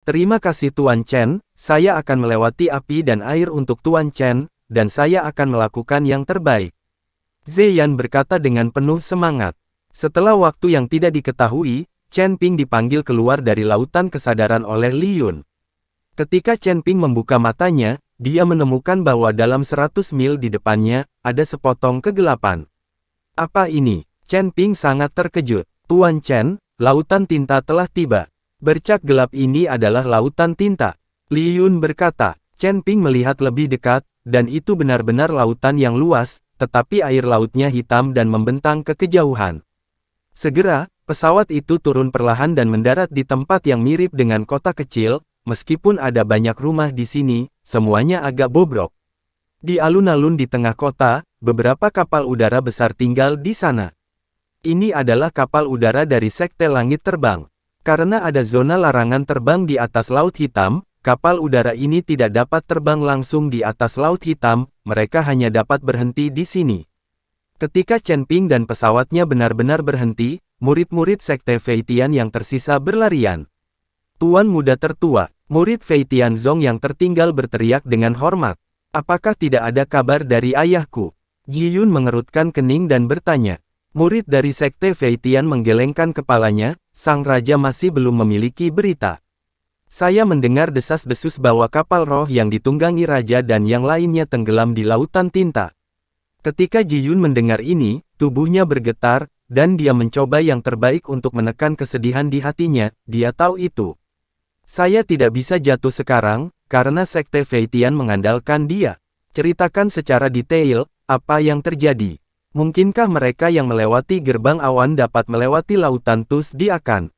Terima kasih Tuan Chen, saya akan melewati api dan air untuk Tuan Chen, dan saya akan melakukan yang terbaik. Ziyan berkata dengan penuh semangat. Setelah waktu yang tidak diketahui, Chen Ping dipanggil keluar dari lautan kesadaran oleh Li Yun. Ketika Chen Ping membuka matanya, dia menemukan bahwa dalam 100 mil di depannya, ada sepotong kegelapan. Apa ini? Chen Ping sangat terkejut. Tuan Chen, lautan tinta telah tiba. Bercak gelap ini adalah lautan tinta. Li Yun berkata. Chen Ping melihat lebih dekat, dan itu benar-benar lautan yang luas, tetapi air lautnya hitam dan membentang ke kejauhan. Segera, pesawat itu turun perlahan dan mendarat di tempat yang mirip dengan kota kecil, meskipun ada banyak rumah di sini, semuanya agak bobrok. Di alun-alun di tengah kota, beberapa kapal udara besar tinggal di sana. Ini adalah kapal udara dari Sekte Langit Terbang. Karena ada zona larangan terbang di atas Laut Hitam, kapal udara ini tidak dapat terbang langsung di atas Laut Hitam, mereka hanya dapat berhenti di sini. Ketika Chen Ping dan pesawatnya benar-benar berhenti, murid-murid Sekte Fei Tian yang tersisa berlarian. Tuan muda tertua, murid Fei Tian Zong yang tertinggal berteriak dengan hormat. Apakah tidak ada kabar dari ayahku? Ji Yun mengerutkan kening dan bertanya. Murid dari Sekte Fei Tian menggelengkan kepalanya, sang raja masih belum memiliki berita. Saya mendengar desas-desus bahwa kapal roh yang ditunggangi raja dan yang lainnya tenggelam di lautan tinta. Ketika Ji Yun mendengar ini, tubuhnya bergetar, dan dia mencoba yang terbaik untuk menekan kesedihan di hatinya, dia tahu itu. Saya tidak bisa jatuh sekarang, karena Sekte Fei Tian mengandalkan dia. Ceritakan secara detail, apa yang terjadi. Mungkinkah mereka yang melewati gerbang awan dapat melewati lautan Tus di Akan?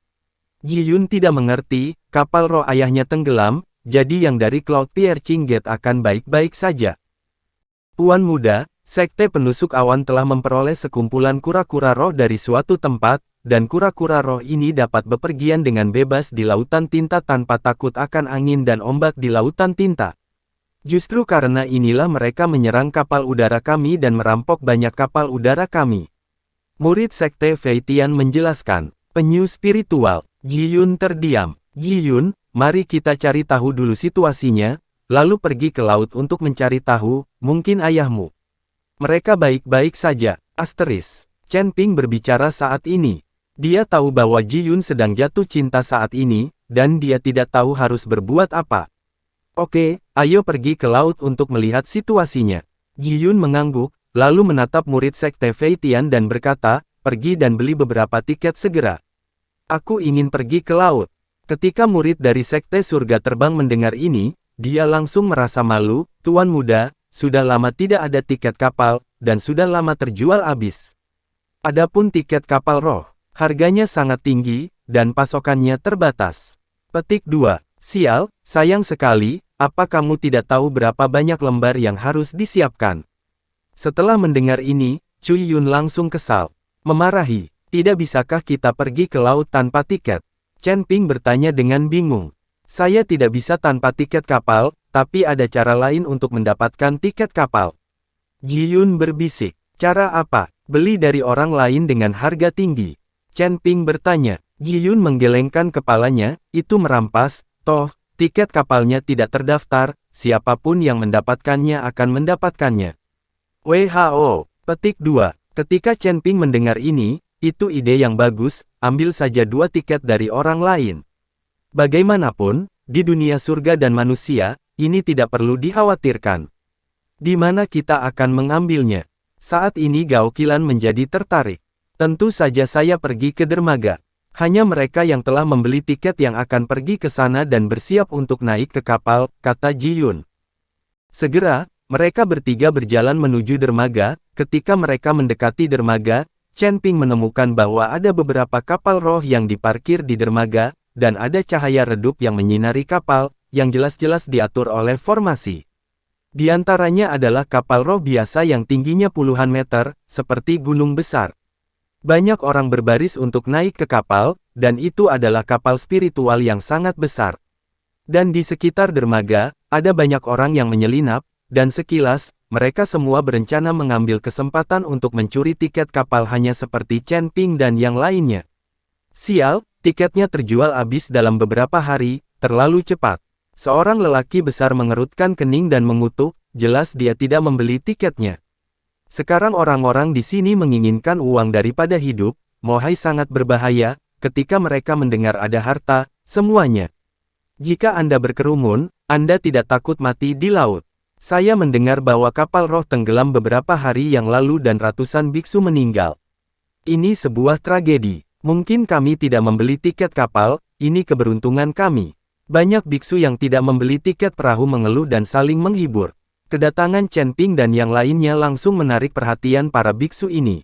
Ji Yun tidak mengerti, kapal roh ayahnya tenggelam, jadi yang dari Cloud Piercing Gate akan baik-baik saja. Tuan muda, Sekte Penusuk Awan telah memperoleh sekumpulan kura-kura roh dari suatu tempat, dan kura-kura roh ini dapat bepergian dengan bebas di lautan tinta tanpa takut akan angin dan ombak di lautan tinta. Justru karena inilah mereka menyerang kapal udara kami dan merampok banyak kapal udara kami. Murid Sekte Fei Tian menjelaskan. Penyu spiritual. Ji Yun terdiam. Ji Yun, mari kita cari tahu dulu situasinya, lalu pergi ke laut untuk mencari tahu, mungkin ayahmu. Mereka baik-baik saja. Asteris. Chen Ping berbicara saat ini. Dia tahu bahwa Ji Yun sedang jatuh cinta saat ini, dan dia tidak tahu harus berbuat apa. Oke, ayo pergi ke laut untuk melihat situasinya. Ji Yun mengangguk, lalu menatap murid Sekte Fei Tian dan berkata, pergi dan beli beberapa tiket segera. Aku ingin pergi ke laut. Ketika murid dari Sekte Surga Terbang mendengar ini, dia langsung merasa malu. Tuan muda, sudah lama tidak ada tiket kapal, dan sudah lama terjual habis. Adapun tiket kapal roh, harganya sangat tinggi, dan pasokannya terbatas. Petik 2. Sial, sayang sekali. Apa kamu tidak tahu berapa banyak lembar yang harus disiapkan? Setelah mendengar ini, Cui Yun langsung kesal. Memarahi, tidak bisakah kita pergi ke laut tanpa tiket? Chen Ping bertanya dengan bingung. Saya tidak bisa tanpa tiket kapal, tapi ada cara lain untuk mendapatkan tiket kapal. Ji Yun berbisik. Cara apa? Beli dari orang lain dengan harga tinggi. Chen Ping bertanya. Ji Yun menggelengkan kepalanya, itu merampas, toh. Tiket kapalnya tidak terdaftar, siapapun yang mendapatkannya akan mendapatkannya. WHO. Petik 2. Ketika Chen Ping mendengar ini, itu ide yang bagus, ambil saja 2 tiket dari orang lain. Bagaimanapun, di dunia surga dan manusia, ini tidak perlu dikhawatirkan. Di mana kita akan mengambilnya? Saat ini Gao Qilan menjadi tertarik. Tentu saja saya pergi ke dermaga. Hanya mereka yang telah membeli tiket yang akan pergi ke sana dan bersiap untuk naik ke kapal, kata Ji Yun. Segera, mereka bertiga berjalan menuju dermaga. Ketika mereka mendekati dermaga, Chen Ping menemukan bahwa ada beberapa kapal roh yang diparkir di dermaga, dan ada cahaya redup yang menyinari kapal, yang jelas-jelas diatur oleh formasi. Di antaranya adalah kapal roh biasa yang tingginya puluhan meter, seperti gunung besar. Banyak orang berbaris untuk naik ke kapal, dan itu adalah kapal spiritual yang sangat besar. Dan di sekitar dermaga, ada banyak orang yang menyelinap, dan sekilas, mereka semua berencana mengambil kesempatan untuk mencuri tiket kapal hanya seperti Chen Ping dan yang lainnya. Sial, tiketnya terjual habis dalam beberapa hari, terlalu cepat. Seorang lelaki besar mengerutkan kening dan mengutuk, jelas dia tidak membeli tiketnya. Sekarang orang-orang di sini menginginkan uang daripada hidup, mohai sangat berbahaya, ketika mereka mendengar ada harta, semuanya. Jika Anda berkerumun, Anda tidak takut mati di laut. Saya mendengar bahwa kapal roh tenggelam beberapa hari yang lalu dan ratusan biksu meninggal. Ini sebuah tragedi. Mungkin kami tidak membeli tiket kapal, ini keberuntungan kami. Banyak biksu yang tidak membeli tiket perahu mengeluh dan saling menghibur. Kedatangan Chen Ping dan yang lainnya langsung menarik perhatian para biksu ini.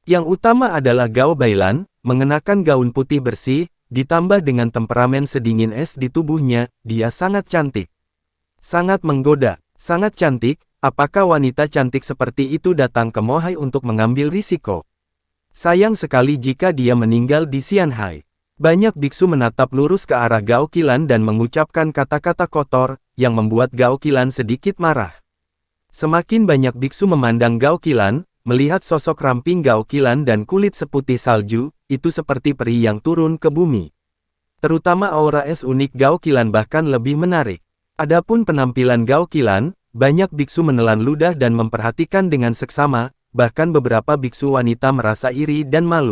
Yang utama adalah Gao Bailan, mengenakan gaun putih bersih, ditambah dengan temperamen sedingin es di tubuhnya, dia sangat cantik. Sangat menggoda, sangat cantik, apakah wanita cantik seperti itu datang ke Mohai untuk mengambil risiko? Sayang sekali jika dia meninggal di Xianhai. Banyak biksu menatap lurus ke arah Gao Qilan dan mengucapkan kata-kata kotor, yang membuat Gao Qilan sedikit marah. Semakin banyak biksu memandang Gao Qilan, melihat sosok ramping Gao Qilan dan kulit seputih salju, itu seperti peri yang turun ke bumi. Terutama aura es unik Gao Qilan bahkan lebih menarik. Adapun penampilan Gao Qilan, banyak biksu menelan ludah dan memperhatikan dengan seksama, bahkan beberapa biksu wanita merasa iri dan malu.